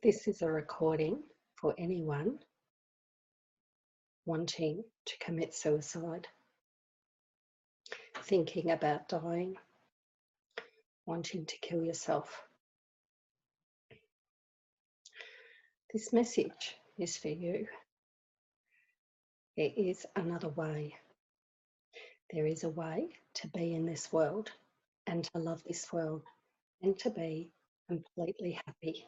This is a recording for anyone wanting to commit suicide, thinking about dying, wanting to kill yourself. This message is for you. There is another way. There is a way to be in this world and to love this world and to be completely happy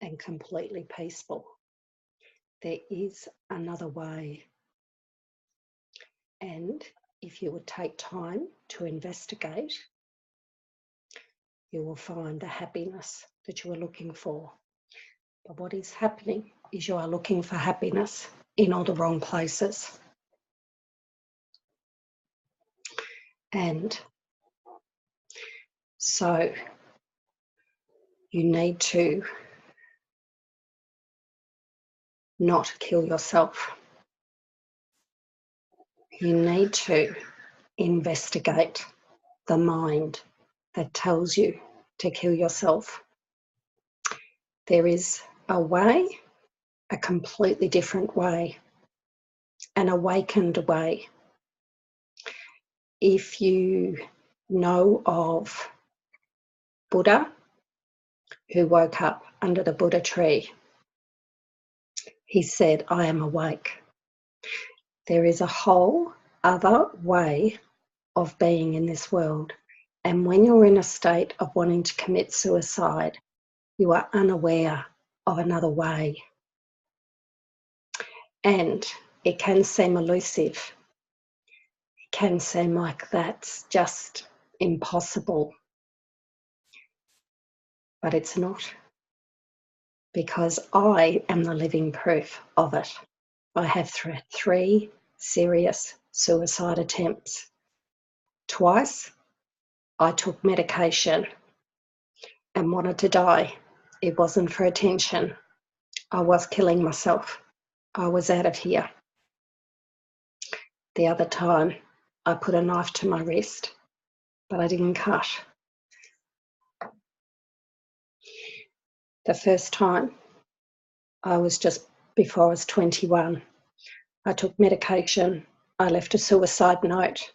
and completely peaceful. There is another way. And if you would take time to investigate, you will find the happiness that you are looking for. But what is happening is you are looking for happiness in all the wrong places. And so you need to not kill yourself. You need to investigate the mind that tells you to kill yourself. There is a way, a completely different way, an awakened way. If you know of Buddha, who woke up under the Buddha tree, he said, "I am awake." There is a whole other way of being in this world. And when you're in a state of wanting to commit suicide, you are unaware of another way. And it can seem elusive. It can seem like that's just impossible. But it's not. Because I am the living proof of it. I have three serious suicide attempts. Twice, I took medication and wanted to die. It wasn't for attention. I was killing myself. I was out of here. The other time, I put a knife to my wrist, but I didn't cut. The first time, I was just before I was 21. I took medication. I left a suicide note.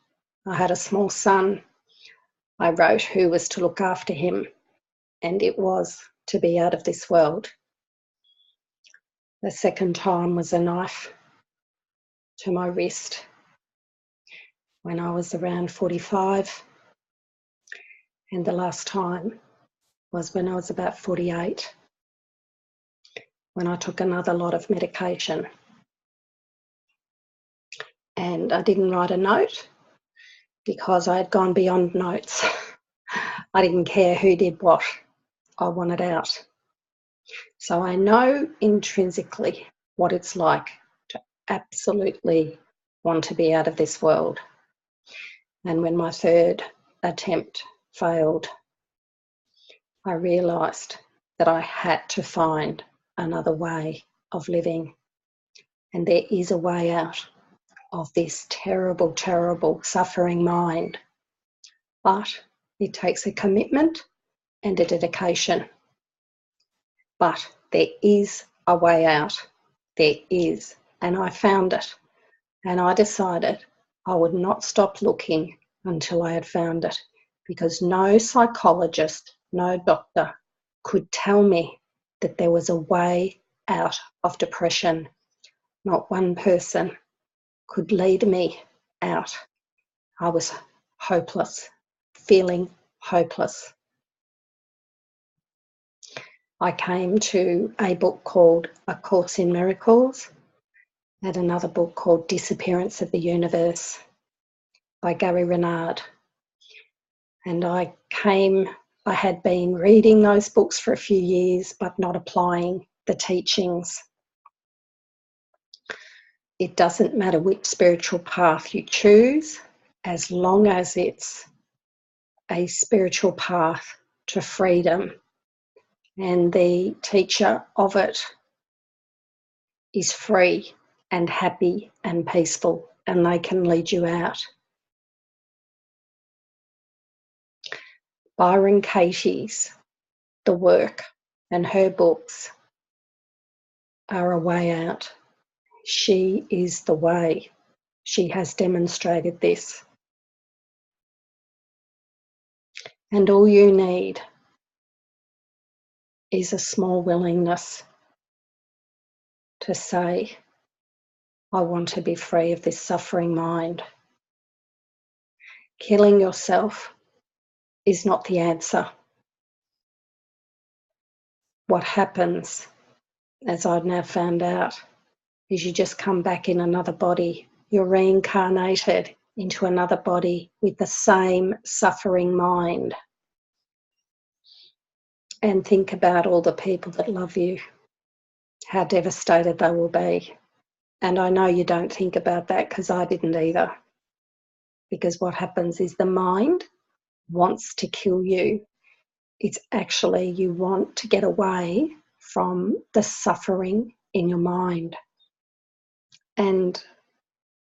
I had a small son. I wrote who was to look after him, and it was to be out of this world. The second time was a knife to my wrist when I was around 45. And the last time was when I was about 48, when I took another lot of medication. And I didn't write a note because I had gone beyond notes. I didn't care who did what. I wanted out. So I know intrinsically what it's like to absolutely want to be out of this world. And when my third attempt failed, I realised that I had to find another way of living. And there is a way out of this terrible, terrible suffering mind. But it takes a commitment and a dedication. But there is a way out. There is. And I found it. And I decided I would not stop looking until I had found it, because no psychologist, no doctor could tell me that there was a way out of depression. Not one person could lead me out. I was hopeless, feeling hopeless. I came to a book called A Course in Miracles and another book called Disappearance of the Universe by Gary Renard. And I had been reading those books for a few years, but not applying the teachings. It doesn't matter which spiritual path you choose, as long as it's a spiritual path to freedom. And the teacher of it is free and happy and peaceful, and they can lead you out. Byron Katie's The Work and her books are a way out. She is the way. She has demonstrated this. And all you need is a small willingness to say, I want to be free of this suffering mind. Killing yourself is not the answer. What happens, as I've now found out, is you just come back in another body. You're reincarnated into another body with the same suffering mind. And think about all the people that love you, how devastated they will be. And I know you don't think about that, because I didn't either. Because what happens is the mind wants to kill you. It's actually you want to get away from the suffering in your mind. And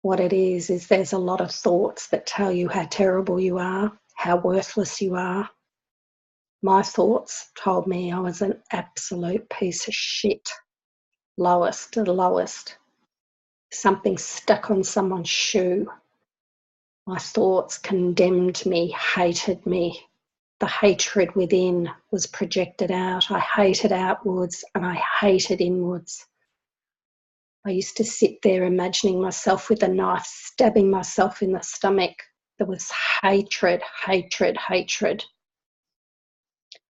what it is there's a lot of thoughts that tell you how terrible you are, how worthless you are. My thoughts told me I was an absolute piece of shit. Lowest of the lowest. Something stuck on someone's shoe. My thoughts condemned me, hated me. The hatred within was projected out. I hated outwards and I hated inwards. I used to sit there imagining myself with a knife, stabbing myself in the stomach. There was hatred, hatred, hatred.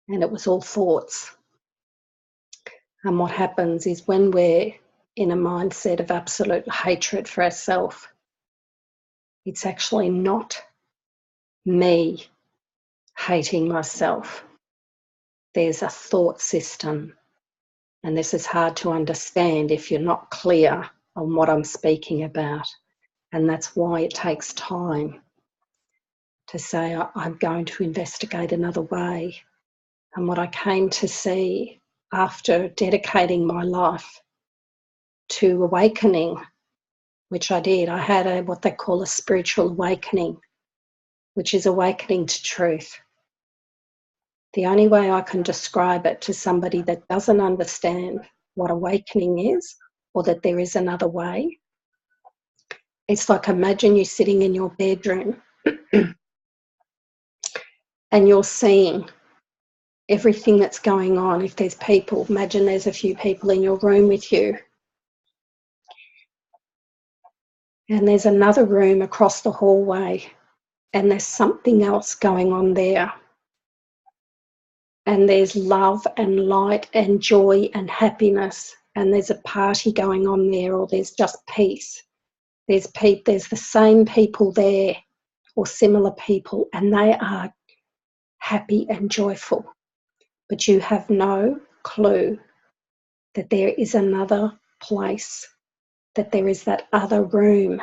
And it was all thoughts. And what happens is when we're in a mindset of absolute hatred for ourselves, it's actually not me hating myself. There's a thought system. And this is hard to understand if you're not clear on what I'm speaking about. And that's why it takes time to say, I'm going to investigate another way. And what I came to see after dedicating my life to awakening, which I did, I had what they call a spiritual awakening, which is awakening to truth. The only way I can describe it to somebody that doesn't understand what awakening is, or that there is another way, it's like, imagine you sitting in your bedroom and you're seeing everything that's going on. If there's people, imagine there's a few people in your room with you. And there's another room across the hallway and there's something else going on there. And there's love and light and joy and happiness, and there's a party going on there, or there's just peace. There's the same people there, or similar people, and they are happy and joyful. But you have no clue that there is another place, that there is that other room.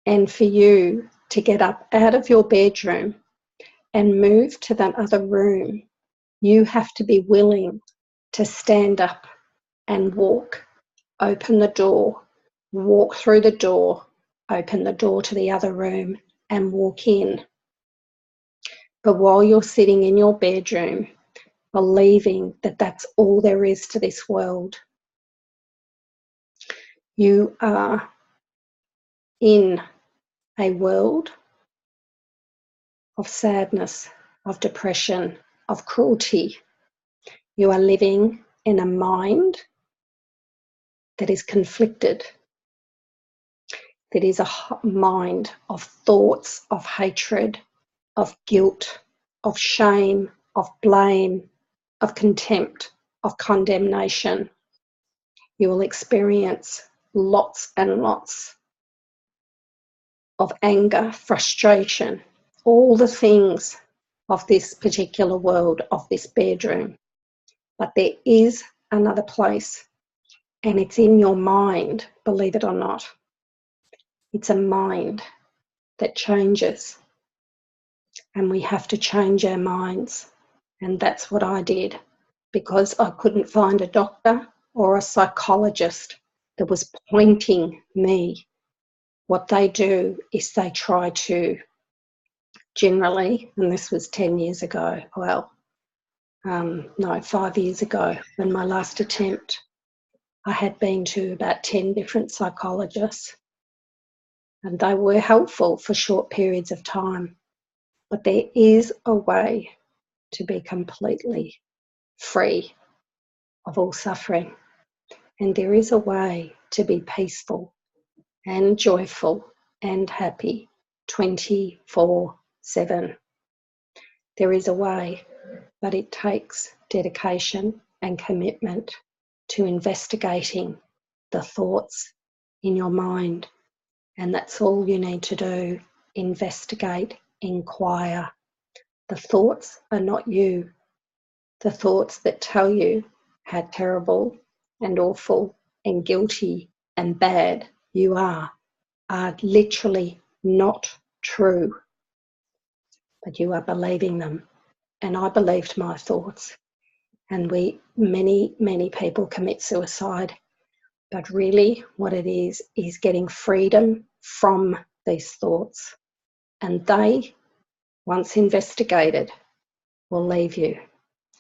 And for you to get up out of your bedroom and move to that other room, you have to be willing to stand up and walk, open the door, walk through the door, open the door to the other room and walk in. But while you're sitting in your bedroom, believing that that's all there is to this world, you are in a world of sadness, of depression, of cruelty. You are living in a mind that is conflicted, that is a mind of thoughts of hatred, of guilt, of shame, of blame, of contempt, of condemnation. You will experience lots and lots of anger, frustration, all the things of this particular world, of this bedroom. But there is another place, and it's in your mind, believe it or not. It's a mind that changes, and we have to change our minds. And that's what I did, because I couldn't find a doctor or a psychologist that was pointing me. What they do is they try to generally, and this was 10 years ago, 5 years ago, when my last attempt, I had been to about 10 different psychologists, and they were helpful for short periods of time. But there is a way to be completely free of all suffering. And there is a way to be peaceful and joyful and happy 24/7. There is a way, but it takes dedication and commitment to investigating the thoughts in your mind. And that's all you need to do. Investigate, inquire. The thoughts are not you. The thoughts that tell you how terrible and awful and guilty and bad you are literally not true. But you are believing them. And I believed my thoughts. And many people commit suicide. But really what it is getting freedom from these thoughts. And they, once investigated, will leave you.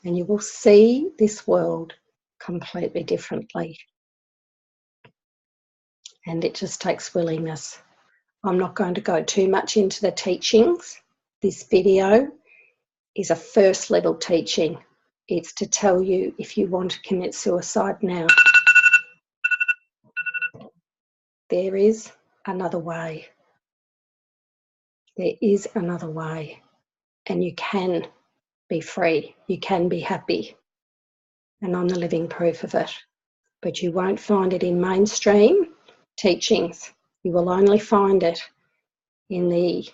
And you will see this world completely differently. And it just takes willingness. I'm not going to go too much into the teachings. This video is a first level teaching. It's to tell you if you want to commit suicide now. There is another way. There is another way. And you can be free. You can be happy. And I'm the living proof of it. But you won't find it in mainstream teachings. You will only find it in the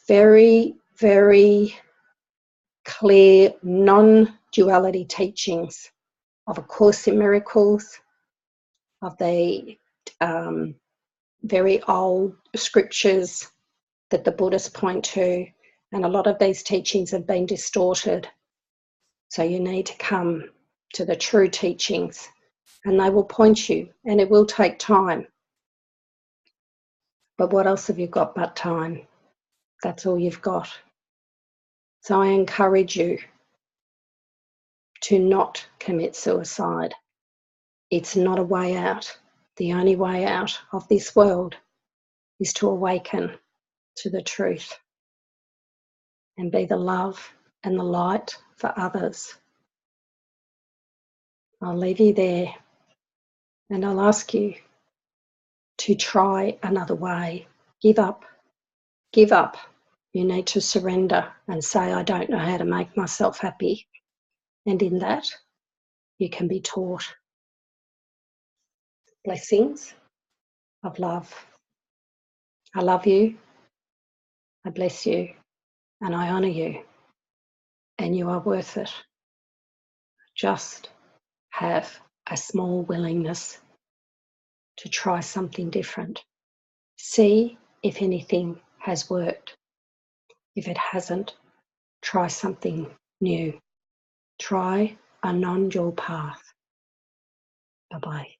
very, very clear non-duality teachings of A Course in Miracles, of the very old scriptures that the Buddhists point to, and a lot of these teachings have been distorted. So you need to come to the true teachings, and they will point you, and it will take time. But what else have you got but time? That's all you've got. So I encourage you to not commit suicide. It's not a way out. The only way out of this world is to awaken to the truth and be the love and the light for others. I'll leave you there, and I'll ask you to try another way. Give up. Give up. You need to surrender and say, I don't know how to make myself happy. And in that, you can be taught. Blessings of love. I love you. I bless you. And I honour you. And you are worth it. Just have a small willingness to try something different. See if anything has worked. If it hasn't, try something new. Try a non-dual path. Bye-bye.